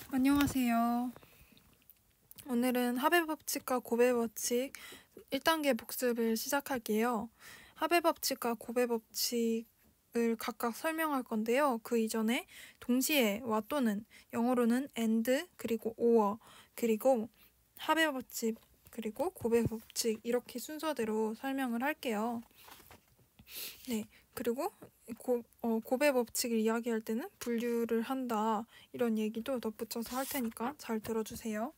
안녕하세요. 오늘은 합의법칙과 고배법칙 1단계 복습을 시작할게요. 합의법칙과 고배법칙을 각각 설명할 건데요. 그 이전에 동시에와 또는 영어로는 and 그리고 or 그리고 합의법칙 그리고 고배법칙 이렇게 순서대로 설명을 할게요. 네, 그리고 고배법칙을 이야기할 때는 분류를 한다 이런 얘기도 덧붙여서 할 테니까 잘 들어주세요.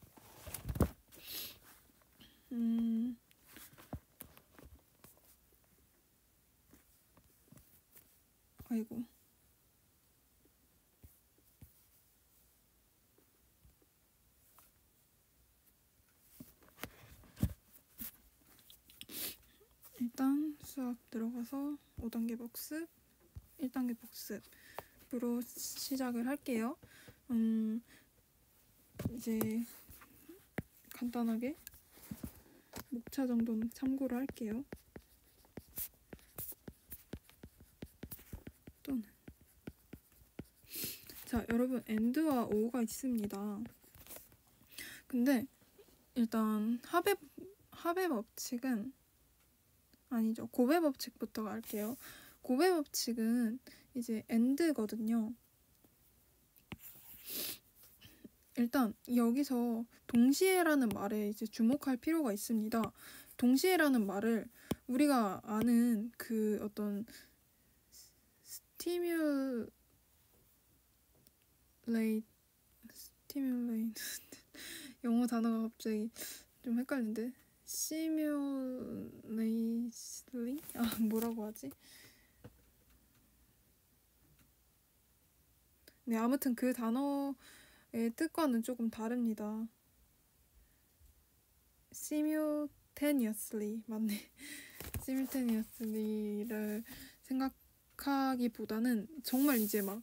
아이고. 일단 수학 들어가서 5단계 복습, 1단계 복습으로 시작을 할게요. 이제 간단하게 목차 정도는 참고를 할게요. 또는 자, 여러분 and와 or가 있습니다. 근데 일단 합의 법칙은 아니죠. 고배 법칙부터 갈게요. 고배 법칙은 이제 and거든요. 일단 여기서 동시에라는 말에 이제 주목할 필요가 있습니다. 동시에라는 말을 우리가 아는 그 어떤 스티뮬레이트 영어 단어가 갑자기 좀 헷갈린데 시뮬레이슬링? 뭐라고 하지? 네, 아무튼 그 단어의 뜻과는 조금 다릅니다. simultaneously 맞네. simultaneously를 생각하기보다는 정말 이제 막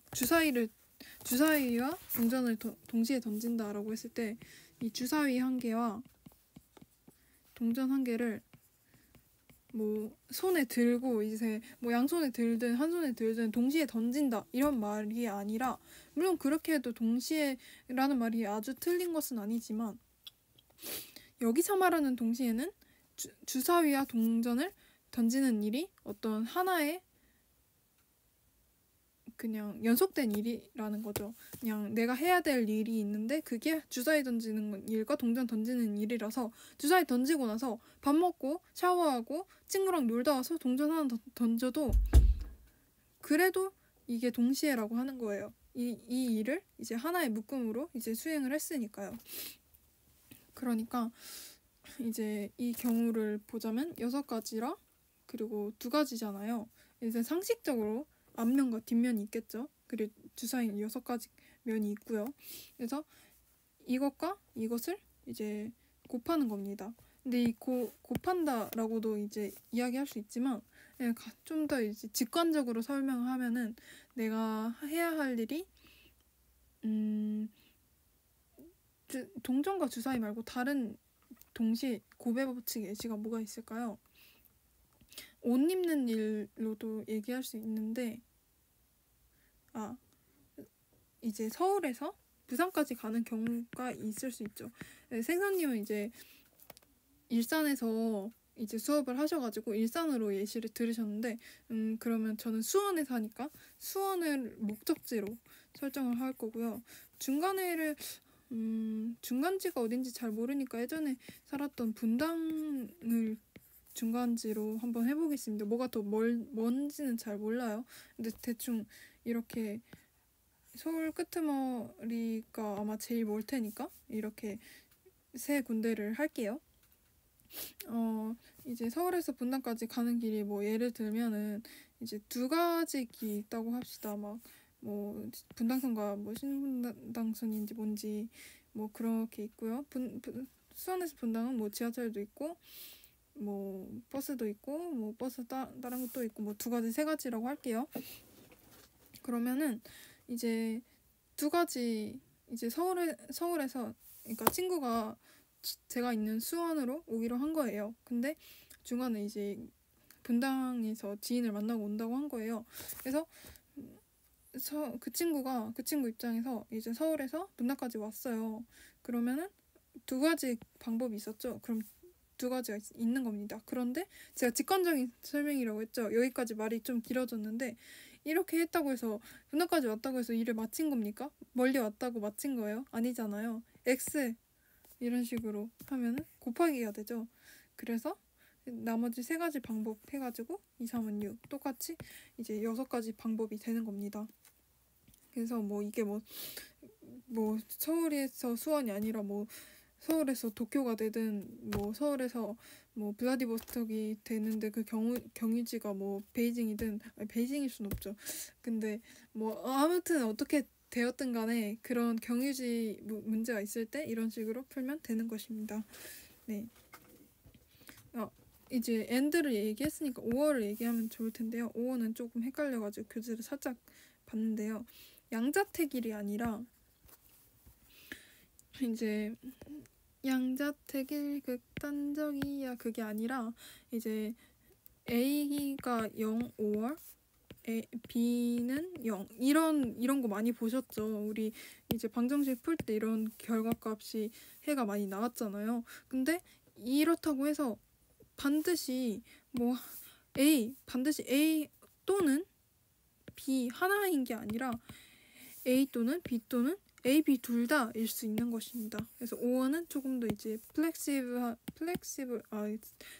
주사위와 동전을 동시에 던진다라고 했을 때 이 주사위 한 개와 동전 한 개를 뭐 손에 들고 이제 뭐 양손에 들든 한 손에 들든 동시에 던진다 이런 말이 아니라, 물론 그렇게 해도 동시에라는 말이 아주 틀린 것은 아니지만 여기서 말하는 동시에는 주사위와 동전을 던지는 일이 어떤 하나의 그냥 연속된 일이라는 거죠. 그냥 내가 해야 될 일이 있는데 그게 주사위 던지는 일과 동전 던지는 일이라서 주사위 던지고 나서 밥 먹고 샤워하고 친구랑 놀다 와서 동전 하나 던져도 그래도 이게 동시에라고 하는 거예요. 이 일을 이제 하나의 묶음으로 이제 수행을 했으니까요. 그러니까 이제 이 경우를 보자면 6가지라 그리고 2가지잖아요. 이제 상식적으로 앞면과 뒷면이 있겠죠. 그리고 주사위 6가지 면이 있고요. 그래서 이것과 이것을 이제 곱하는 겁니다. 근데 이 곱한다라고도 이제 이야기할 수 있지만 좀 더 이제 직관적으로 설명하면은 내가 해야 할 일이 동전과 주사위 말고 다른 동시에 고배 법칙 예시가 뭐가 있을까요? 옷 입는 일로도 얘기할 수 있는데 이제 서울에서 부산까지 가는 경우가 있을 수 있죠. 생선님은 이제 일산에서 이제 수업을 하셔가지고 일산으로 예시를 들으셨는데 그러면 저는 수원에 사니까 수원을 목적지로 설정을 할 거고요. 중간지가 어딘지 잘 모르니까 예전에 살았던 분당을 중간지로 한번 해보겠습니다. 뭐가 더 먼지는 잘 몰라요. 근데 대충 이렇게 서울 끄트머리가 아마 제일 멀 테니까 이렇게 3군데를 할게요. 이제 서울에서 분당까지 가는 길이 뭐 예를 들면은 이제 2가지 길이 있다고 합시다. 막 뭐 분당선과 뭐 신분당선인지 뭔지 뭐 그렇게 있고요. 수원에서 분당은 뭐 지하철도 있고 뭐 버스도 있고 뭐 버스 다른 것도 있고 뭐 2가지 3가지라고 할게요. 그러면은 이제 2가지 이제 서울에서 그러니까 친구가 제가 있는 수원으로 오기로 한 거예요. 근데 중간에 이제 분당에서 지인을 만나고 온다고 한 거예요. 그래서 그 친구 입장에서 이제 서울에서 누나까지 왔어요. 그러면은 두 가지 방법이 있었죠. 그럼 두 가지가 있는 겁니다. 그런데 제가 직관적인 설명이라고 했죠. 여기까지 말이 좀 길어졌는데 이렇게 했다고 해서 누나까지 왔다고 해서 일을 마친 겁니까? 멀리 왔다고 마친 거예요? 아니잖아요. X 이런 식으로 하면은 곱하기가 되죠. 그래서 나머지 세 가지 방법 해가지고 2, 3은 6 똑같이 이제 6가지 방법이 되는 겁니다. 그래서 뭐 이게 뭐 서울에서 수원이 아니라 뭐 서울에서 도쿄가 되든 뭐 서울에서 뭐 블라디보스톡이 되는데 그 경유지가 뭐 베이징이든 아니, 베이징일 순 없죠. 근데 뭐 아무튼 어떻게 되었든 간에 그런 경유지 문제가 있을 때 이런 식으로 풀면 되는 것입니다. 네. 이제 엔드를 얘기했으니까 5어를 얘기하면 좋을 텐데요. 5어는 조금 헷갈려가지고 교재를 살짝 봤는데요. 양자택일이 아니라 이제 양자택일 극단적이야 그게 아니라 이제 A가 0, 5월 B는 0 이런 거 많이 보셨죠. 우리 이제 방정식 풀 때 이런 결과값이 해가 많이 나왔잖아요. 근데 이렇다고 해서 반드시 뭐 반드시 A 또는 B 하나인 게 아니라 A 또는 B 또는 A, B 둘 다일 수 있는 것입니다. 그래서 5어는 조금 더 이제 플렉시블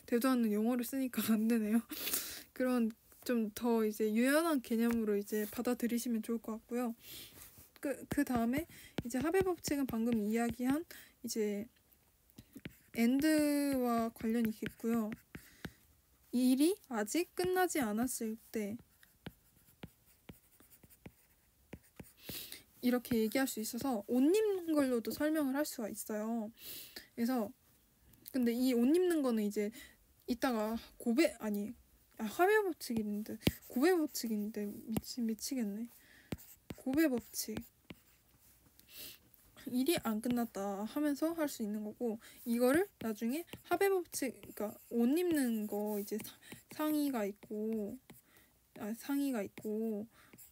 대도 않는 영어를 쓰니까 안 되네요. 그런 좀 더 이제 유연한 개념으로 이제 받아들이시면 좋을 것 같고요. 그 다음에 이제 합의 법칙은 방금 이야기한 이제 and와 관련이 있겠고요. 일이 아직 끝나지 않았을 때 이렇게 얘기할 수 있어서 옷 입는 걸로도 설명을 할 수가 있어요. 그래서 근데 이 옷 입는 거는 이제 이따가 합의 법칙인데 고배 법칙인데 미치겠네. 고배 법칙 일이 안 끝났다 하면서 할 수 있는 거고 이거를 나중에 합의 법칙 그러니까 옷 입는 거 이제 상의가 있고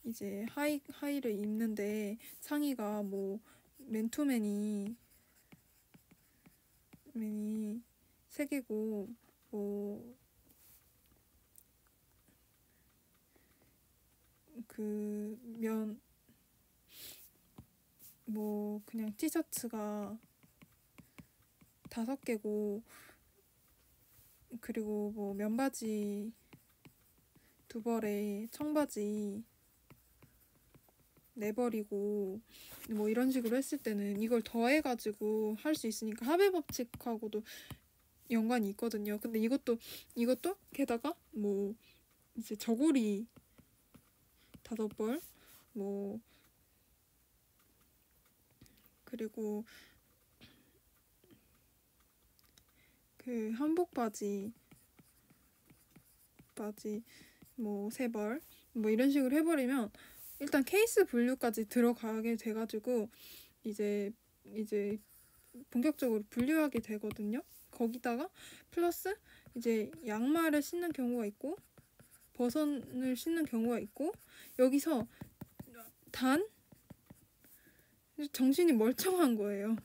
이제 하의를 입는데 상의가 뭐 맨투맨이 3개고 그냥 티셔츠가 5개고 그리고 뭐 면바지 2벌에 청바지 4벌이고 뭐 이런 식으로 했을 때는 이걸 더해가지고 할 수 있으니까 합의 법칙하고도 연관이 있거든요. 근데 이것도 게다가 뭐 이제 저고리 5벌 뭐 그리고 그 한복 바지 뭐 3벌 뭐 이런 식으로 해버리면 일단 케이스 분류까지 들어가게 돼가지고 이제 본격적으로 분류하게 되거든요. 거기다가 플러스 이제 양말을 신는 경우가 있고 버선을 신는 경우가 있고 여기서 단 정신이 멀쩡한 거예요.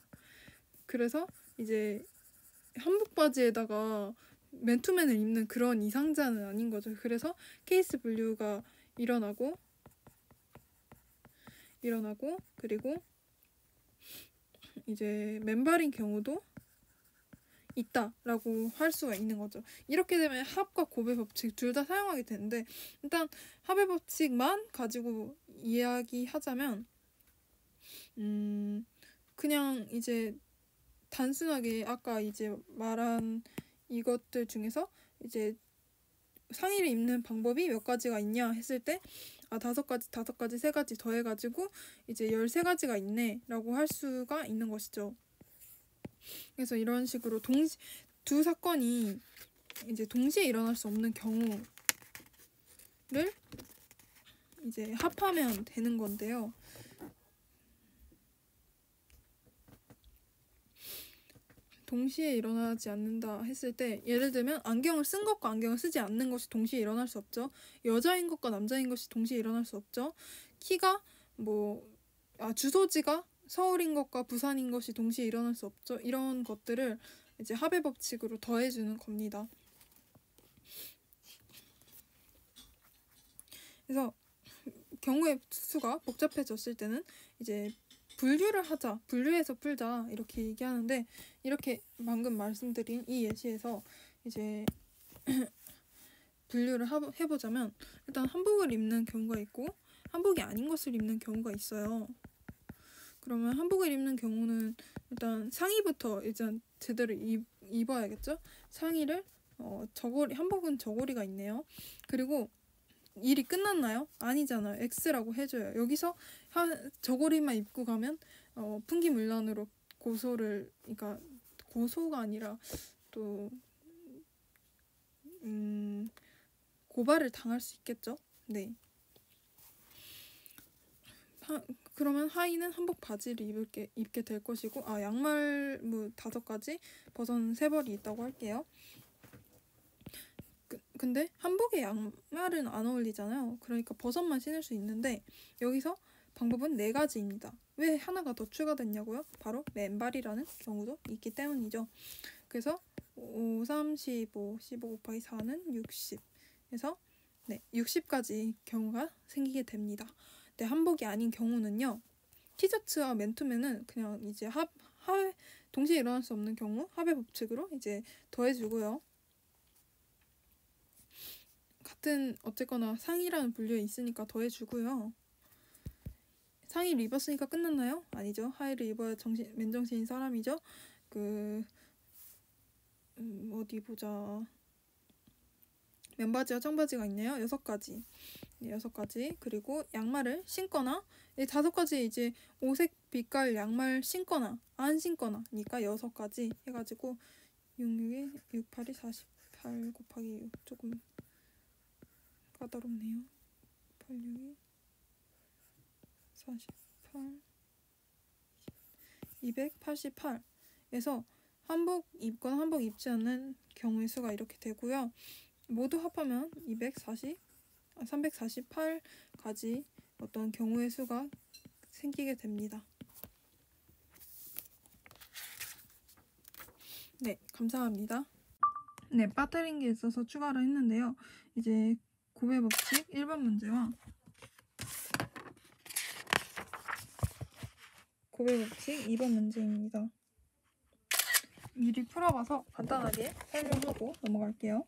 그래서 이제 한복 바지에다가 맨투맨을 입는 그런 이상자는 아닌 거죠. 그래서 케이스 분류가 일어나고 그리고 이제 맨발인 경우도 있다라고 할 수가 있는 거죠. 이렇게 되면 합과 고배 법칙 둘 다 사용하게 되는데 일단 합의 법칙만 가지고 이야기하자면 그냥 이제 단순하게 아까 이제 말한 이것들 중에서 이제 상의를 입는 방법이 몇 가지가 있냐 했을 때 5가지, 3가지 더해가지고 이제 13가지가 있네 라고 할 수가 있는 것이죠. 그래서 이런 식으로 두 사건이 이제 동시에 일어날 수 없는 경우를 이제 합하면 되는 건데요. 동시에 일어나지 않는다 했을 때 예를 들면 안경을 쓴 것과 안경을 쓰지 않는 것이 동시에 일어날 수 없죠. 여자인 것과 남자인 것이 동시에 일어날 수 없죠. 키가 주소지가 서울인 것과 부산인 것이 동시에 일어날 수 없죠. 이런 것들을 이제 합의 법칙으로 더해주는 겁니다. 그래서 경우의 수가 복잡해졌을 때는 이제 분류를 하자, 분류해서 풀자 이렇게 얘기하는데, 이렇게 방금 말씀드린 이 예시에서 이제 분류를 해보자면, 일단 한복을 입는 경우가 있고 한복이 아닌 것을 입는 경우가 있어요. 그러면 한복을 입는 경우는 일단 상의부터 일단 제대로 입어야겠죠? 상의를 한복은 저고리가 있네요. 그리고 일이 끝났나요? 아니잖아요. X라고 해줘요. 여기서 저고리만 입고 가면 풍기문란으로 그러니까 고소가 아니라 또 고발을 당할 수 있겠죠. 네. 그러면 하의는 한복 바지를 입게 될 것이고, 양말 5가지, 버선 3벌이 있다고 할게요. 근데 한복에 양말은 안 어울리잖아요. 그러니까 버선만 신을 수 있는데, 여기서 방법은 4가지입니다. 왜 하나가 더 추가됐냐고요? 바로 맨발이라는 경우도 있기 때문이죠. 그래서 5, 3, 15, 15 곱하기 4는 60. 그래서 60가지 경우가 생기게 됩니다. 근데 한복이 아닌 경우는요, 티셔츠와 맨투맨은 그냥 이제 동시에 일어날 수 없는 경우 합의 법칙으로 이제 더해주고요. 어쨌거나 상의라는 분류에 있으니까 더해주고요. 상의를 입었으니까 끝났나요? 아니죠. 하의를 입어야 맨정신인 사람이죠. 어디 보자. 맨바지와 청바지가 있네요. 6가지. 6가지. 그리고 양말을 신거나 5가지 이제 오색 빛깔 양말 신거나 안 신거나니까 6가지 해가지고 6, 6, 8이 48 곱하기 6 조금 까다롭네요. 8, 6이 48 288에서 한복 입거나 한복 입지 않는 경우의 수가 이렇게 되고요. 모두 합하면 348가지 어떤 경우의 수가 생기게 됩니다. 네, 감사합니다. 네, 빠뜨린 게 있어서 추가를 했는데요. 이제 고배 법칙 1번 문제와 고배 법칙 2번 문제입니다. 미리 풀어봐서 간단하게 설명하고 넘어갈게요.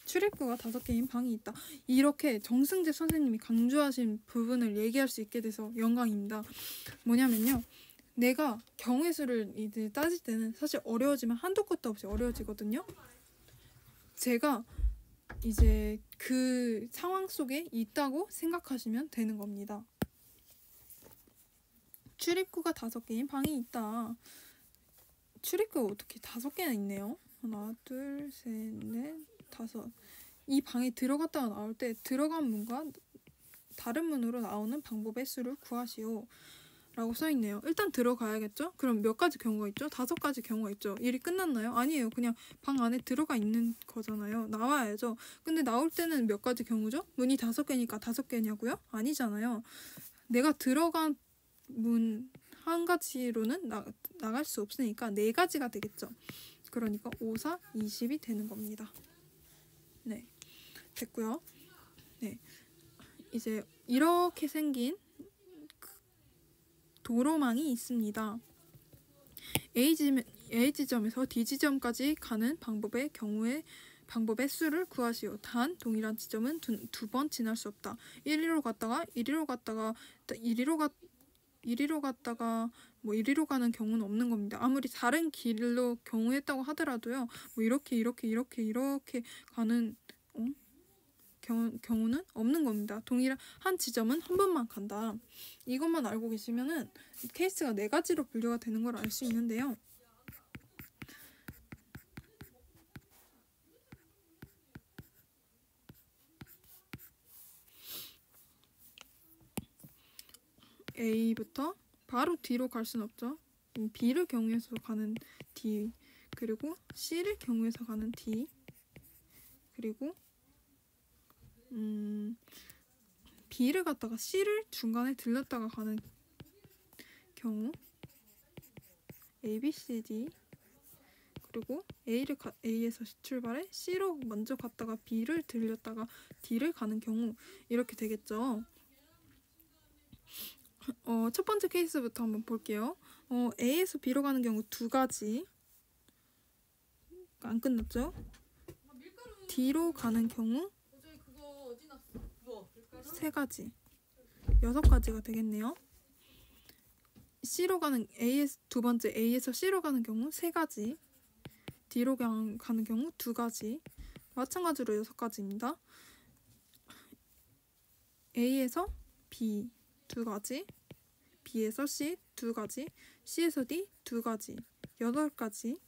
출입구가 5개인 방이 있다. 이렇게 정승재 선생님이 강조하신 부분을 얘기할 수 있게 돼서 영광입니다. 뭐냐면요, 내가 경우의 수를 이제 따질 때는 사실 어려워지면 한도 끝도 없이 어려워지거든요. 제가 이제 그 상황 속에 있다고 생각하시면 되는 겁니다. 출입구가 5개인 방이 있다. 출입구가 어떻게 5개나 있네요. 하나, 둘, 셋, 넷, 5. 이 방에 들어갔다가 나올 때 들어간 문과 다른 문으로 나오는 방법의 수를 구하시오 라고 써있네요. 일단 들어가야겠죠? 그럼 몇 가지 경우가 있죠? 5가지 경우가 있죠. 일이 끝났나요? 아니에요. 그냥 방 안에 들어가 있는 거잖아요. 나와야죠. 근데 나올 때는 몇 가지 경우죠? 문이 5개니까 5개냐고요? 아니잖아요. 내가 들어간 문 한 가지로는 나갈 수 없으니까 4가지가 되겠죠. 그러니까 5, 4, 20이 되는 겁니다. 네, 됐고요. 네, 이제 이렇게 생긴 도로망이 있습니다. A 지점에서 D 지점까지 가는 방법의 수를 구하시오. 단 동일한 지점은 두 번 지날 수 없다. 1위로 갔다가 1위로 가는 경우는 없는 겁니다. 아무리 다른 길로 경유했다고 하더라도요. 이렇게 가는 경우는 없는 겁니다. 동일한 한 지점은 한 번만 간다. 이것만 알고 계시면은 케이스가 4가지로 분류가 되는 걸 알 수 있는데요. A부터 바로 D로 갈 순 없죠. B를 경유해서 가는 D, 그리고 C를 경유해서 가는 D, 그리고 B를 갔다가 C를 중간에 들렸다가 가는 경우 A, B, C, D, 그리고 A에서 출발해 C로 먼저 갔다가 B를 들렸다가 D를 가는 경우 이렇게 되겠죠. 첫 번째 케이스부터 한번 볼게요. A에서 B로 가는 경우 두 가지. 안 끝났죠? D로 가는 경우 세 가지. 6가지가 되겠네요. C로 가는 두 번째 A에서 C로 가는 경우 세 가지. D로 가는 경우 두 가지. 마찬가지로 6가지입니다. A에서 B 두 가지, B에서 C 두 가지, C에서 D 두 가지, 8가지.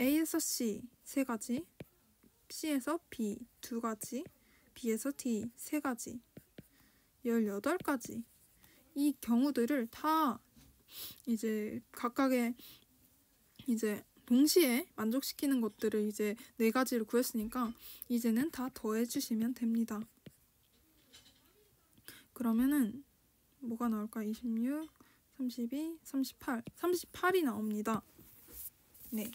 A에서 C 세 가지, C에서 B 두 가지, B에서 D 세 가지, 18가지. 이 경우들을 다 이제 각각의 이제 동시에 만족시키는 것들을 이제 4가지를 구했으니까 이제는 다 더해주시면 됩니다. 그러면은 뭐가 나올까? 26, 32, 38, 38이 나옵니다. 네.